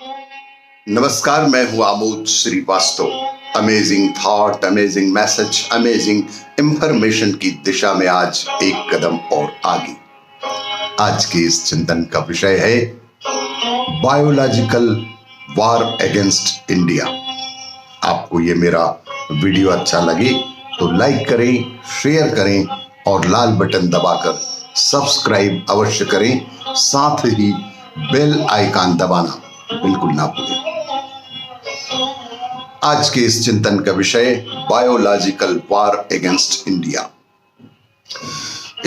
नमस्कार, मैं हूं Amod Srivastava. Amazing thought, amazing message, amazing information की दिशा में आज एक कदम और आगे। आज के इस चिंतन का विषय है बायोलॉजिकल वॉर अगेंस्ट इंडिया। आपको ये मेरा वीडियो अच्छा लगे तो लाइक करें, शेयर करें और लाल बटन दबाकर सब्सक्राइब अवश्य करें। साथ ही बेल आइकन दबाना बिल्कुल ना भूलें। आज के इस चिंतन का विषय biological war against India.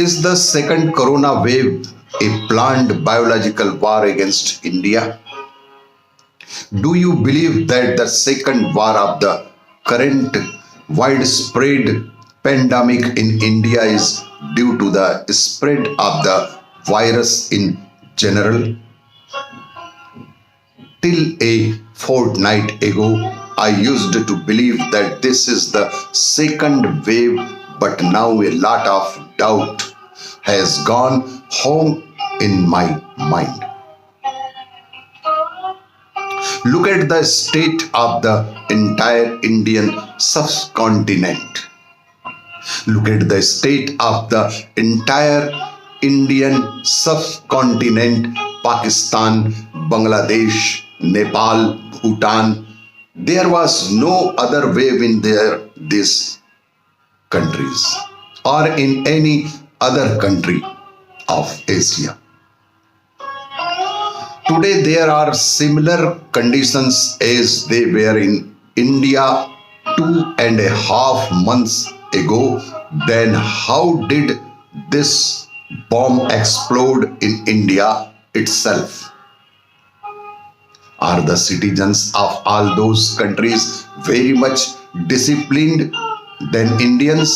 Is the second corona wave A planned biological war against India? Do you believe that the second war of the current widespread pandemic in India is due to the spread of the virus in general? Till a fortnight ago, I used to believe that this is the second wave, but now a lot of doubt has gone home in my mind. Look at the state of the entire Indian subcontinent. Look at the state of the entire Indian subcontinent: Pakistan, Bangladesh, Nepal, Bhutan. There was no other wave in these countries or in any other country of Asia. Today there are similar conditions as they were in India 2.5 months ago. Then how did this bomb explode in India itself? Are the citizens of all those countries very much disciplined than Indians?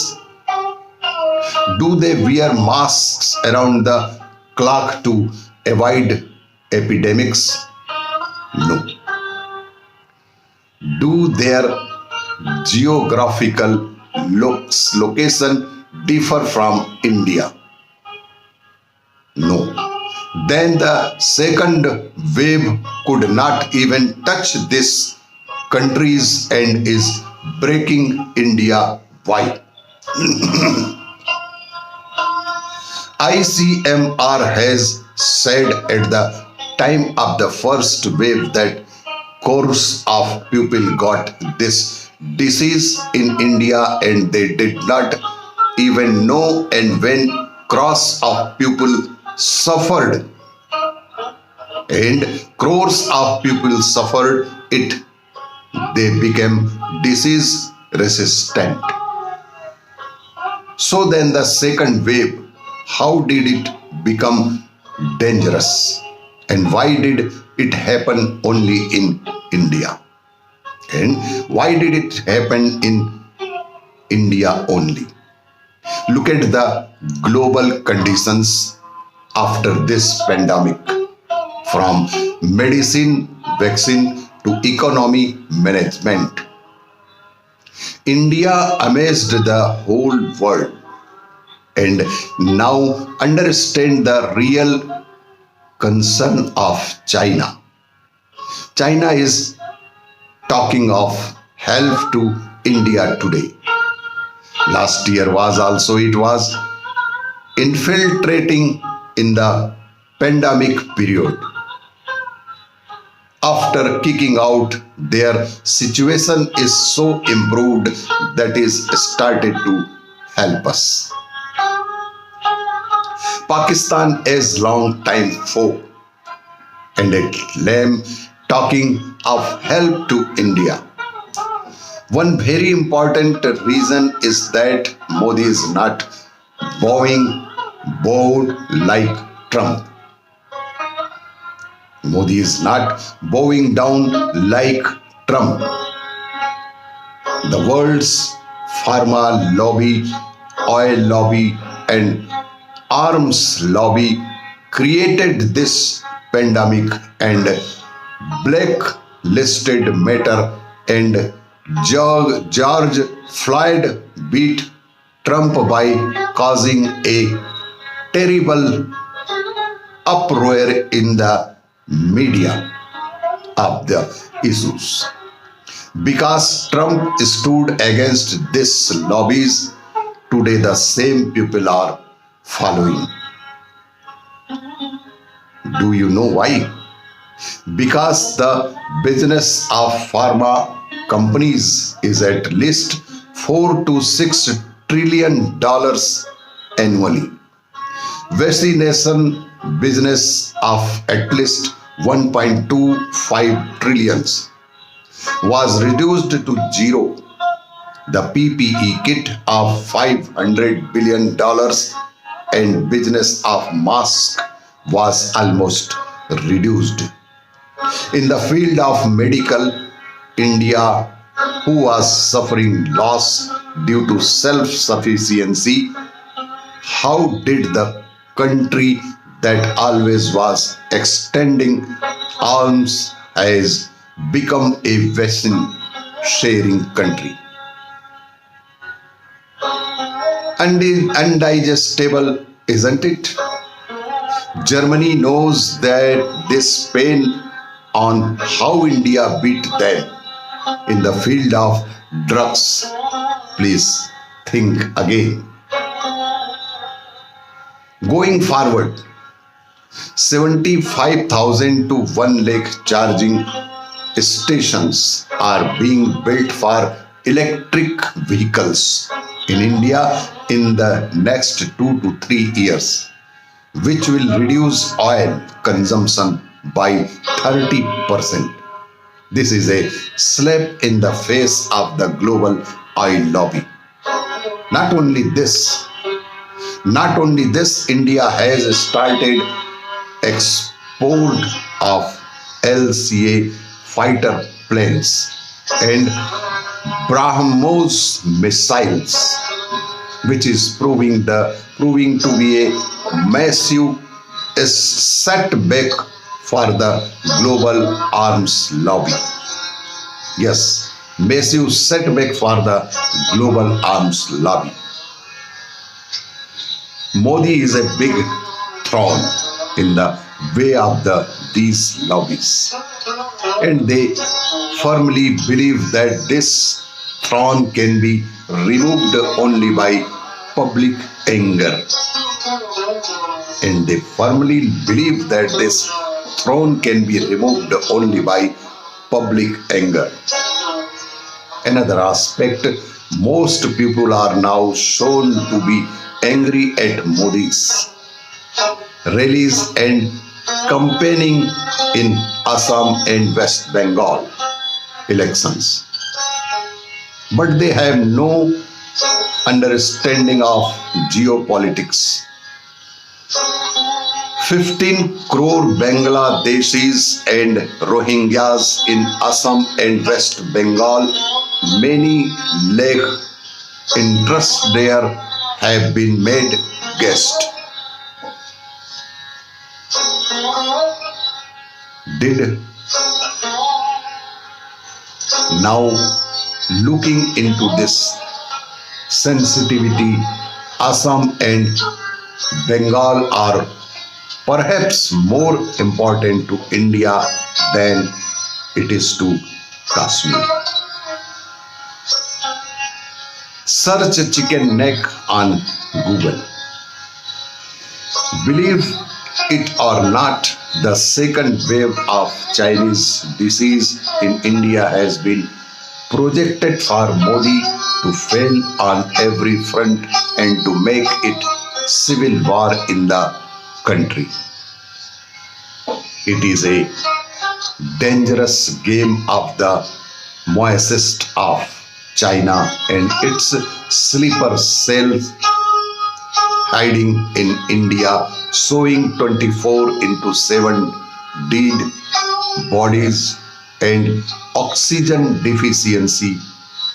Do they wear masks around the clock to avoid epidemics? No. Do their geographical location differ from India? No. Then the second wave could not even touch these countries and is breaking India. Why? ICMR has said at the time of the first wave that crores of people got this disease in India and they did not even know, and when crores of people suffered and crores of people suffered it, they became disease resistant. So then the second wave, how did it become dangerous? And why did it happen only in India? And why did it happen in India only? Look at the global conditions after this pandemic, from medicine, vaccine to economy management. India amazed the whole world, and now understand the real concern of China. China is talking of help to India today. Last year it was infiltrating in the pandemic period. After kicking out, their situation is so improved that is started to help us. Pakistan is long time foe, and it lame talking of help to India. One very important reason is that Modi is not bowed like Trump. Modi is not bowing down like Trump. The world's pharma lobby, oil lobby, and arms lobby created this pandemic and blacklisted matter, and George Floyd beat Trump by causing a terrible uproar in the media. of the issues. Because Trump stood against these lobbies, today the same people are following. Do you know why? Because the business of pharma companies is at least $4 to $6 trillion annually. Vaccination business of at least 1.25 trillions was reduced to zero. The PPE kit of $500 billion and business of mask was almost reduced. In the field of medical, India, who was suffering loss due to self-sufficiency, how did the country that always was extending arms has become a vaccine sharing country? Undigestible, isn't it? Germany knows that this pain on how India beat them in the field of drugs. Please think again. Going forward, 75,000 to 1 lakh charging stations are being built for electric vehicles in India in the next 2 to 3 years, which will reduce oil consumption by 30%. This is a slap in the face of the global oil lobby. Not only this, India has started export of LCA fighter planes and BrahMos missiles, which is proving to be a massive setback for the global arms lobby. Yes, massive setback for the global arms lobby. Modi is a big thorn in the way of these lobbies, and they firmly believe that this throne can be removed only by public anger. And they firmly believe that this throne can be removed only by public anger. Another aspect, most people are now shown to be angry at Modi's rallies and campaigning in Assam and West Bengal elections. But they have no understanding of geopolitics. 15 crore Bangladeshis and Rohingyas in Assam and West Bengal, many lakh interests there have been made guest. Did now looking into this sensitivity, Assam and Bengal are perhaps more important to India than it is to Kashmir. Search chicken neck on Google. Believe it or not, the second wave of Chinese disease in India has been projected for Modi to fail on every front and to make it civil war in the country. It is a dangerous game of the Maoist of China and its sleeper cell hiding in India, showing 24/7 dead bodies and oxygen deficiency,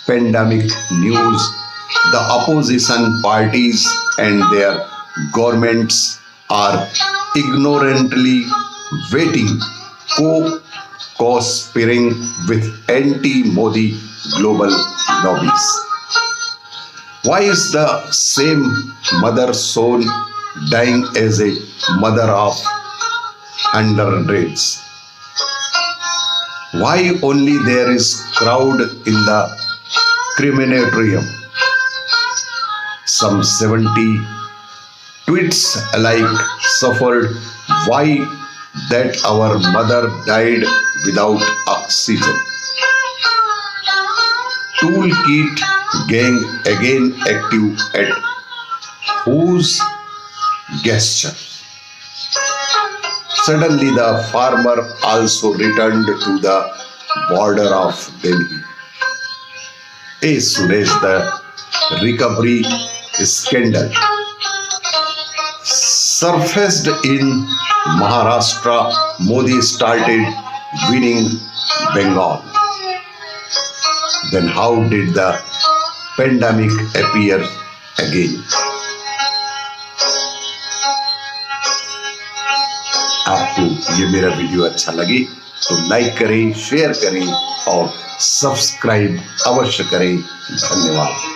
pandemic news. The opposition parties and their governments are ignorantly waiting, co-conspiring with anti-Modi global lobbies. Why is the same mother soul dying as a mother of hundreds? Why only there is crowd in the crematorium? Some 70 tweets alike suffered. Why that our mother died without oxygen? Toolkit gang again active at whose gesture? Suddenly the farmer also returned to the border of Delhi. A Suresh, the recovery scandal surfaced in Maharashtra. Modi started winning Bengal. Then how did the pandemic appear again? आपको ये मेरा video अच्छा लगे तो like करें, share करें और subscribe अवश्य करें। धन्यवाद।